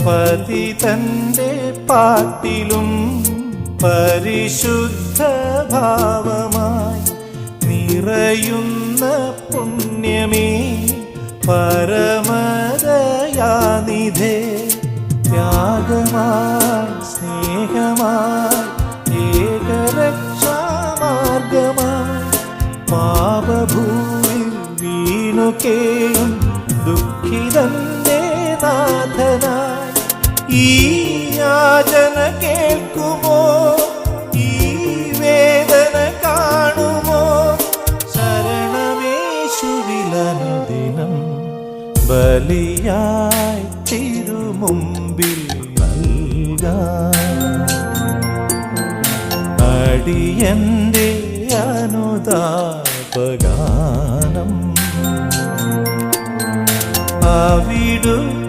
പതിതന്റെ പാട്ടിലും പരിശുദ്ധ ഭാവമായി നിറയുന്ന പുണ്യമേ പരമദയാനിധേ ത്യാഗമായി സ്നേഹമായി ഏകരക്ഷാമാർഗമായി പാപഭൂമിൽ വീണുകേയും ദുഃഖിതന്റെ നാഥനായി ഈ യാചന കേൾക്കുമോ, ഈ വേദന കാണുമോ? ശരണമേശുവിലനുദിനം ബലിയായി തിരുമുമ്പിൽ നൽകാൻ അടിയന്റെ അനുതാപഗാനം അവിടുത്തെ